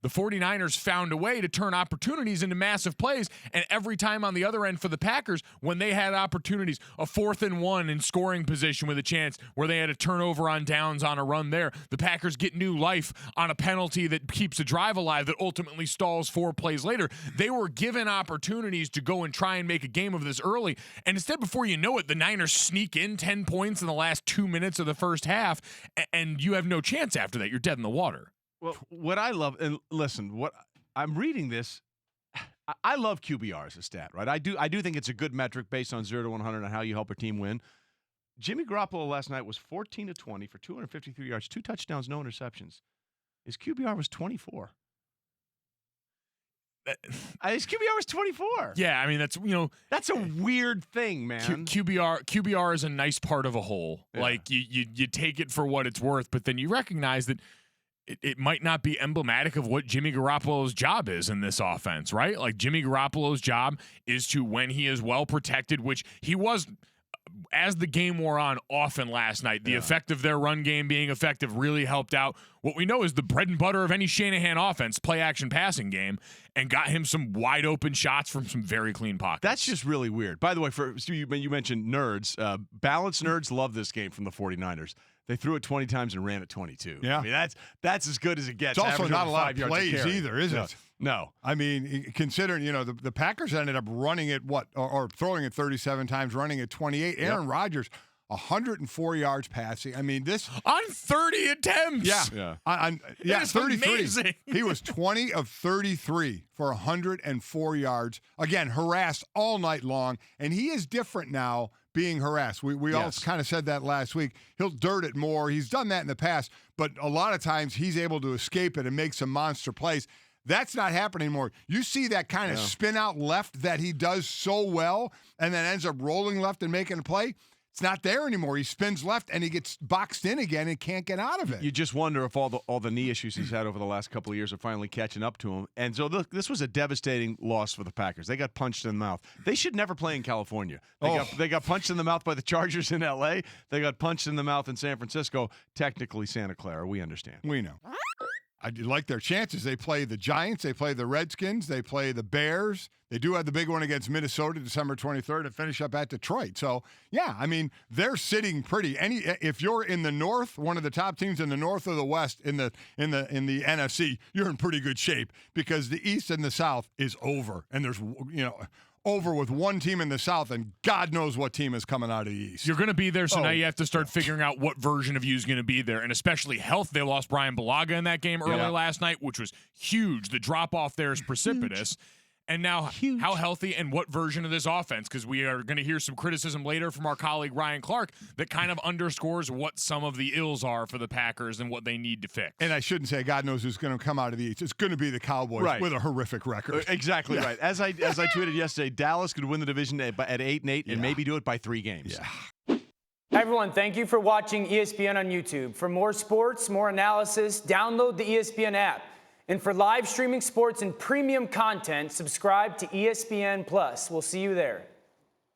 The 49ers found a way to turn opportunities into massive plays, and every time on the other end for the Packers, when they had opportunities, a 4th and 1 in scoring position with a chance where they had a turnover on downs on a run there, the Packers get new life on a penalty that keeps a drive alive that ultimately stalls 4 plays later. They were given opportunities to go and try and make a game of this early, and instead, before you know it, the Niners sneak in 10 points in the last 2 minutes of the first half, and you have no chance after that. You're dead in the water. Well, what I love, and listen, what I'm reading this, I love QBR as a stat, right? I do think it's a good metric based on 0 to 100 on how you help a team win. Jimmy Garoppolo last night was 14 to 20 for 253 yards, 2 touchdowns, no interceptions. His QBR was 24. His QBR was 24. Yeah, I mean, that's a weird thing, man. QBR is a nice part of a whole. Yeah. Like you take it for what it's worth, but then you recognize that it might not be emblematic of what Jimmy Garoppolo's job is in this offense, right? Like Jimmy Garoppolo's job is to, when he is well protected, which he was as the game wore on often last night, the effect of their run game being effective really helped out what we know is the bread and butter of any Shanahan offense, play action passing game, and got him some wide open shots from some very clean pockets. That's just really weird. By the way, you mentioned nerds. Balanced nerds love this game from the 49ers. They threw it 20 times and ran it 22. Yeah. I mean, that's as good as it gets. It's also not a lot of plays either, is it? No. I mean, considering, the Packers ended up running it, or throwing it 37 times, running it 28. Aaron Rodgers, 104 yards passing. I mean, this. On 30 attempts. Yeah. Yeah. 33. Amazing. He was 20 of 33 for 104 yards. Again, harassed all night long. And he is different now being harassed. We all kind of said that last week. He'll dirt it more. He's done that in the past. But a lot of times he's able to escape it and make some monster plays. That's not happening anymore. You see that kind of spin out left that he does so well and then ends up rolling left and making a play. It's not there anymore. He spins left and he gets boxed in again and can't get out of it. You just wonder if all the knee issues he's had over the last couple of years are finally catching up to him. And so this was a devastating loss for the Packers. They got punched in the mouth. They should never play in California. They got punched in the mouth by the Chargers in L.A. They got punched in the mouth in San Francisco. Technically Santa Clara. We understand. We know. I do like their chances. They play the Giants. They play the Redskins. They play the Bears. They do have the big one against Minnesota December 23rd and finish up at Detroit. So, yeah, I mean, they're sitting pretty. If you're in the North, one of the top teams in the North or the West in the NFC, you're in pretty good shape because the East and the South is over. And there's, over with one team in the South, and God knows what team is coming out of the East. You're going to be there, so now you have to start figuring out what version of you is going to be there, and especially health. They lost Brian Bulaga in that game early last night, which was huge. The drop-off there is precipitous. Huge. And now, how healthy and what version of this offense? Because we are going to hear some criticism later from our colleague Ryan Clark that kind of underscores what some of the ills are for the Packers and what they need to fix. And I shouldn't say God knows who's going to come out of the East. It's going to be the Cowboys with a horrific record. Exactly right. As I tweeted yesterday, Dallas could win the division at 8-8 and maybe do it by 3 games. Yeah. Hi, everyone. Thank you for watching ESPN on YouTube. For more sports, more analysis, download the ESPN app. And for live streaming sports and premium content, subscribe to ESPN+. We'll see you there.